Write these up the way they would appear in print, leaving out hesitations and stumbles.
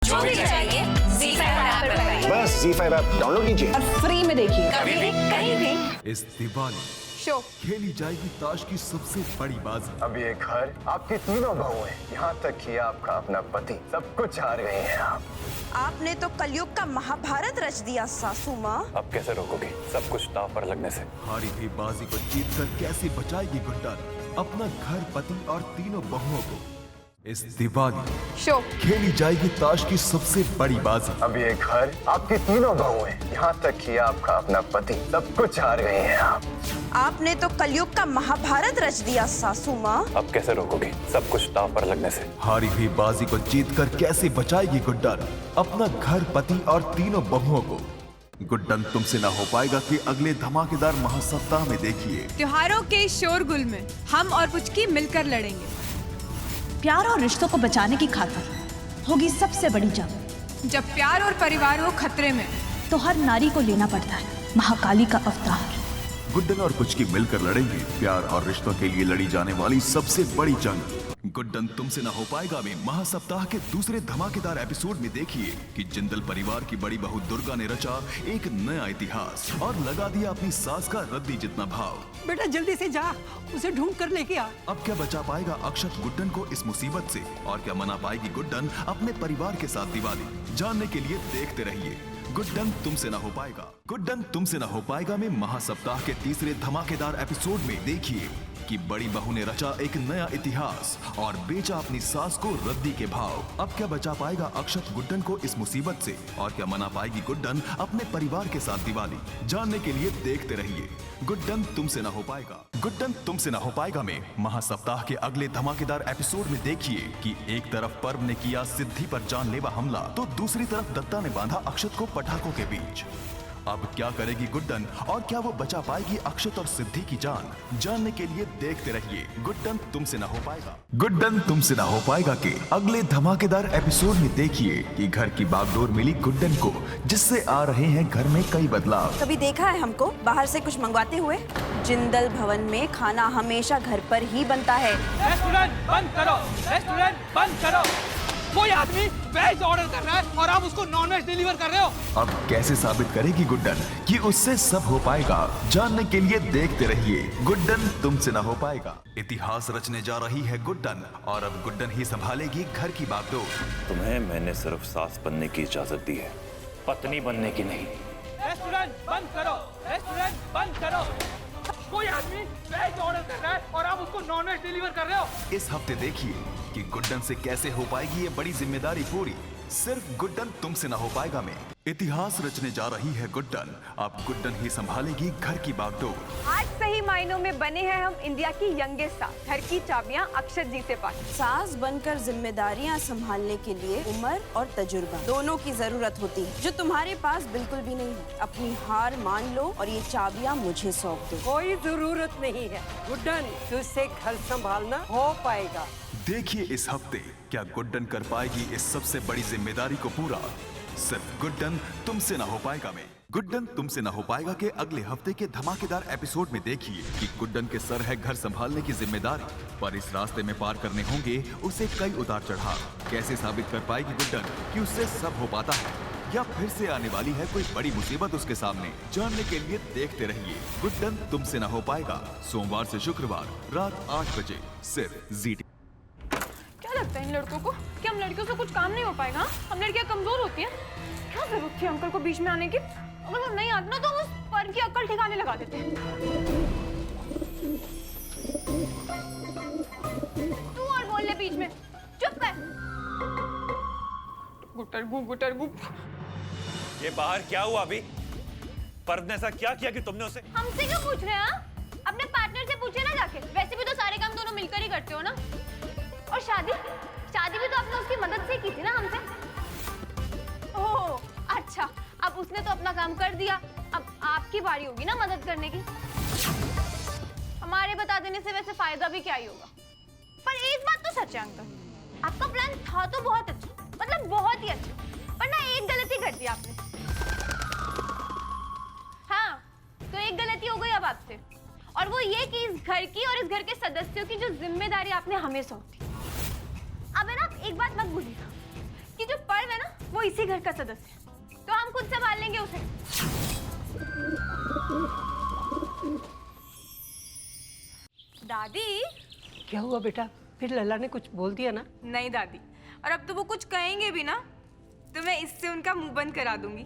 जो भी चाहिए ZEE5 ऐप पर पाइए। बस ZEE5 ऐप डाउनलोड कीजिए और फ्री में देखिए। कभी भी कहीं भी। इस दिवाली शो खेली जाएगी ताश की सबसे बड़ी बाजी। अब ये घर आपकी तीनों बहू है, यहाँ तक कि आपका अपना पति, सब कुछ हार गए हैं आप। आपने तो कलयुग का महाभारत रच दिया सासू माँ। अब कैसे रोकोगे सब कुछ दांव पर लगने से? हारी हुई बाजी को जीतकर कैसे बचाएगी गुड्डन अपना घर, पति और तीनों बहुओं को? इस दिवाली शो खेली जाएगी ताश की सबसे बड़ी बाजी। अब ये घर आपकी तीनों बहू है, यहाँ तक कि आपका अपना पति, सब कुछ हार गए हैं आप। आपने तो कलयुग का महाभारत रच दिया सासू माँ। अब कैसे रोकोगे सब कुछ दांव पर लगने से? हारी हुई बाजी को जीतकर कैसे बचाएगी गुड्डन अपना घर, पति और तीनों बहुओं को? गुड्डन तुमसे ना हो पाएगा कि अगले धमाकेदार महासप्ताह में देखिए। त्योहारों के शोरगुल में हम और पुचकी मिलकर लड़ेंगे। प्यार और रिश्तों को बचाने की खातिर होगी सबसे बड़ी जंग। जब प्यार और परिवार हो खतरे में तो हर नारी को लेना पड़ता है महाकाली का अवतार। गुड्डन और पुचकी मिलकर लड़ेंगे प्यार और रिश्तों के लिए लड़ी जाने वाली सबसे बड़ी जंग। गुड्डन तुमसे ना हो पाएगा में महासप्ताह के दूसरे धमाकेदार एपिसोड में देखिए कि जिंदल परिवार की बड़ी बहू दुर्गा ने रचा एक नया इतिहास और लगा दिया अपनी सास का रद्दी जितना भाव। बेटा जल्दी से जा, उसे ढूंढ कर लेके आ। अब क्या बचा पाएगा अक्षत गुड्डन को इस मुसीबत से, और क्या मना पाएगी गुड्डन अपने परिवार के साथ दिवाली? जानने के लिए देखते रहिए गुड्डन तुमसे ना हो पाएगा। गुड्डन तुमसे ना हो पाएगा में महासप्ताह के तीसरे धमाकेदार एपिसोड में देखिए कि बड़ी बहू ने रचा एक नया इतिहास और बेचा अपनी सास को रद्दी के भाव। अब क्या बचा पाएगा अक्षत गुड्डन को इस मुसीबत से, और क्या मना पाएगी गुड्डन अपने परिवार के साथ दिवाली? जानने के लिए देखते रहिए गुड्डन तुमसे ना हो पाएगा। गुड्डन तुमसे ना हो पाएगा में महासप्ताह के अगले धमाकेदार एपिसोड में देखिए कि एक तरफ पर्व ने किया सिद्धि पर जानलेवा हमला तो दूसरी तरफ दत्ता ने बांधा अक्षत को पटाखों के बीच। अब क्या करेगी गुड्डन और क्या वो बचा पाएगी अक्षत और सिद्धि की जान? जानने के लिए देखते रहिए गुड्डन तुमसे ना हो पाएगा। गुड्डन तुमसे ना हो पाएगा के अगले धमाकेदार एपिसोड में देखिए कि घर की बागडोर मिली गुड्डन को, जिससे आ रहे हैं घर में कई बदलाव। कभी देखा है हमको बाहर से कुछ मंगवाते हुए? जिंदल भवन में खाना हमेशा घर पर ही बनता है। रेस्टोरेंट बंद करो, रेस्टोरेंट बंद करो। कोई आदमी वेज ऑर्डर कर रहा है और आप उसको नॉन वेज डिलीवर कर रहे हो। अब कैसे साबित करेगी गुड्डन कि उससे सब हो पाएगा? जानने के लिए देखते रहिए गुड्डन तुमसे ना हो पाएगा। इतिहास रचने जा रही है गुड्डन और अब गुड्डन ही संभालेगी घर की बागडोर। तुम्हें मैंने सिर्फ सास बनने की इजाजत दी है, पत्नी बनने की नहीं। रेस्टोरेंट बंद करो, रेस्टोरेंट बंद करो। कोई आदमी वेज ऑर्डर कर रहा है और आप उसको नॉन वेज डिलीवर कर रहे हो। इस हफ्ते देखिए कि गुड्डन से कैसे हो पाएगी ये बड़ी जिम्मेदारी पूरी। सिर्फ गुड्डन तुमसे ना हो पाएगा में इतिहास रचने जा रही है गुड्डन। अब गुड्डन ही संभालेगी घर की बागडोर। आज सही मायनों में बने हैं हम इंडिया की यंगेस्ट सास। घर की चाबियां अक्षत जी से पाई। सास बनकर जिम्मेदारियां संभालने के लिए उम्र और तजुर्बा दोनों की जरूरत होती है, जो तुम्हारे पास बिल्कुल भी नहीं है। अपनी हार मान लो और ये चाबियां मुझे सौंप दो। कोई जरूरत नहीं है गुड्डन, तुझसे घर संभालना हो पाएगा। देखिए इस हफ्ते क्या गुड्डन कर पाएगी इस सबसे बड़ी जिम्मेदारी को पूरा? सिर्फ गुड्डन तुमसे ना हो पाएगा में। गुड्डन तुमसे ना हो पाएगा के अगले हफ्ते के धमाकेदार एपिसोड में देखिए कि गुड्डन के सर है घर संभालने की जिम्मेदारी, पर इस रास्ते में पार करने होंगे उसे कई उतार चढ़ाव। कैसे साबित कर पाएगी गुड्डन कि उससे सब हो पाता है, या फिर से आने वाली है कोई बड़ी मुसीबत उसके सामने? जानने के लिए देखते रहिए गुड्डन तुमसे ना हो पाएगा, सोमवार से शुक्रवार रात 8 बजे सिर्फ ZEE। क्या लगता है इन लड़कों को कि हम लड़कियों से कुछ काम नहीं हो पाएगा? हम लड़कियां कमजोर होती हैं। क्या जरूरत थी अंकल को बीच में आने की? अगर वो नहीं आते ना तो हम उस पर की अक्ल ठिकाने लगा देते हैं। तू और बोल ले बीच में, चुप कर। गुटर गु। ये बाहर क्या हुआ अभी? पर्व ने ऐसा क्या किया कि तुमने उसे? हमसे क्यों पूछ रहे हैं? अपने पार्टनर से पूछे ना जाके। वैसे भी तो सारे काम दोनों मिलकर ही करते हो ना। और शादी भी तो आपने उसकी मदद से की थी ना हमसे। ओह अच्छा, अब उसने तो अपना काम कर दिया, अब आपकी बारी होगी ना मदद करने की। हमारे बता देने से वैसे फायदा भी क्या ही होगा। पर एक बात तो सच है अंकल, आपका प्लान था तो बहुत अच्छा, मतलब बहुत ही अच्छा, पर ना एक गलती कर दी आपने। हाँ, तो एक गलती हो गई अब आपसे, और वो ये कि इस घर की और इस घर के सदस्यों की जो जिम्मेदारी आपने हमें सौंपी। अब है ना, एक बात मत भूलिएगा कि जो पर्व है ना वो इसी घर का सदस्य है, तो हम खुद संभाल लेंगे उसे। दादी, क्या हुआ बेटा? फिर लल्ला ने कुछ बोल दिया ना? नहीं दादी, और अब तो वो कुछ कहेंगे भी ना तो मैं इससे उनका मुंह बंद करा दूंगी।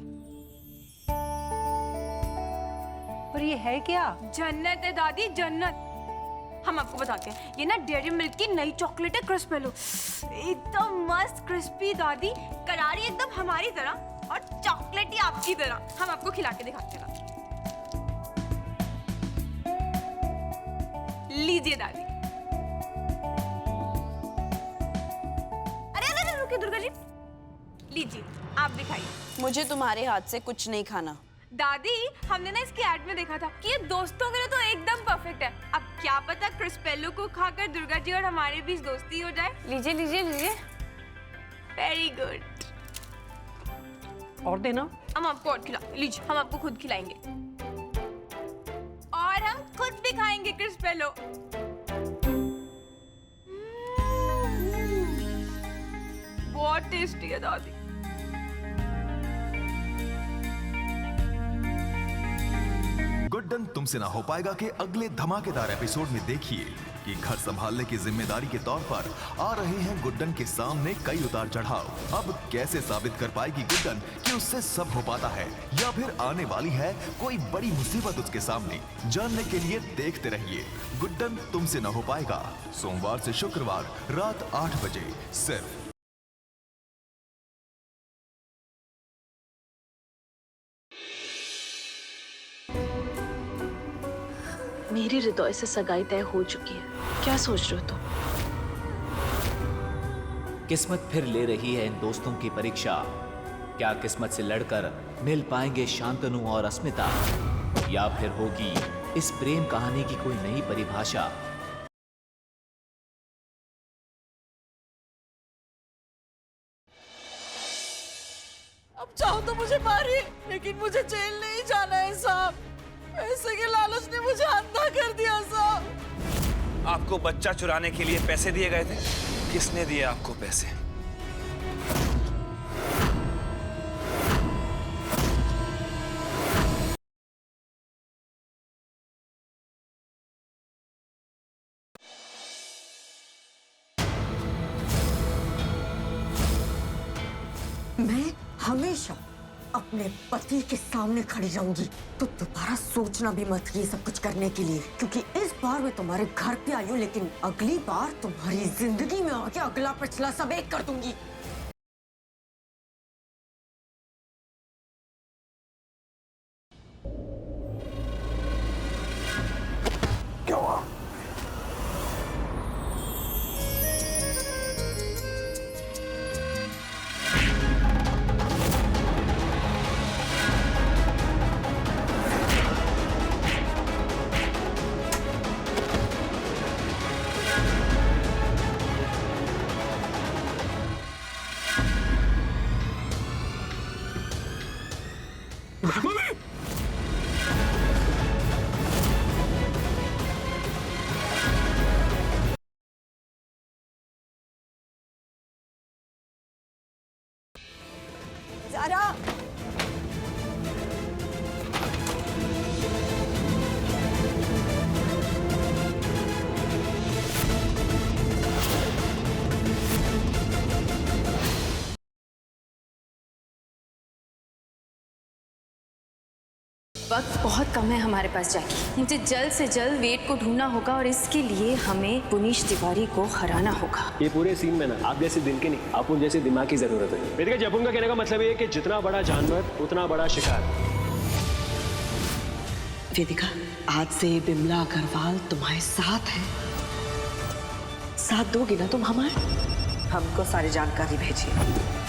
और ये है क्या? जन्नत है दादी, जन्नत। हम आपको बताते हैं, ये ना डेयरी मिल्क की नई चॉकलेट है क्रिस्पेलो। एकदम मस्त क्रिस्पी दादी, करारी एकदम हमारी तरह और चॉकलेटी आपकी तरह। हम आपको खिला के दिखाते हैं। लीजिए दादी। अरे अरे रुकिए दुर्गा जी, लीजिए आप दिखाइए। मुझे तुम्हारे हाथ से कुछ नहीं खाना। दादी, हमने ना इसकी ऐड में देखा था कि ये दोस्तों के लिए तो एकदम परफेक्ट है। अब क्या पता क्रिस्पेलो को खाकर दुर्गा जी और हमारे बीच दोस्ती हो जाए। लीजिए लीजिए लीजिए। Very good. और देना। हम आपको और लीजिए, हम आपको खुद खिलाएंगे और हम खुद भी खाएंगे क्रिस्पेलो। बहुत टेस्टी है दादी। गुड्डन तुमसे ना हो पाएगा के अगले धमाकेदार एपिसोड में देखिए कि घर संभालने की जिम्मेदारी के तौर पर आ रहे हैं गुड्डन के सामने कई उतार चढ़ाव। अब कैसे साबित कर पाएगी गुड्डन कि उससे सब हो पाता है, या फिर आने वाली है कोई बड़ी मुसीबत उसके सामने। जानने के लिए देखते रहिए गुड्डन तुमसे ना हो पाएगा, सोमवार से शुक्रवार रात 8 बजे सिर्फ। मेरी हृदय से सगाई तय हो चुकी है, क्या सोच रहे हो तुम? किस्मत फिर ले रही है इन दोस्तों की परीक्षा। क्या किस्मत से लड़कर मिल पाएंगे शांतनु और अस्मिता, या फिर होगी इस प्रेम कहानी की कोई नई परिभाषा? अब चाहो तो मुझे मारिए, लेकिन मुझे जेल नहीं जाना है साहब। पैसे के लालच ने मुझे अंधा कर दिया साहब। आपको बच्चा चुराने के लिए पैसे दिए गए थे? किसने दिए आपको पैसे? मैं हमेशा अपने पति के सामने खड़ी रहूंगी, तो दोबारा सोचना भी मत ये सब कुछ करने के लिए, क्योंकि इस बार मैं तुम्हारे घर पे आई हूँ, लेकिन अगली बार तुम्हारी जिंदगी में आके अगला पिछला सब एक कर दूंगी। क्या हुआ? ज़ारा, वक्त बहुत कम है हमारे पास जैकी। मुझे जल्द से जल्द वेट को ढूंढना होगा और इसके लिए हमें पुनीश तिवारी को हराना होगा। ये पूरे सीन में ना आप जैसे दिल के नहीं, आपको जैसे दिमाग की जरूरत है। वेदिका, जपुन का कहने का मतलब ये है कि जितना बड़ा जानवर उतना बड़ा शिकार। वेदिका, आज से बिमला अग्रवाल तुम्हारे साथ है। साथ दोगी ना तुम हमारे? हमको सारी जानकारी भेजिए।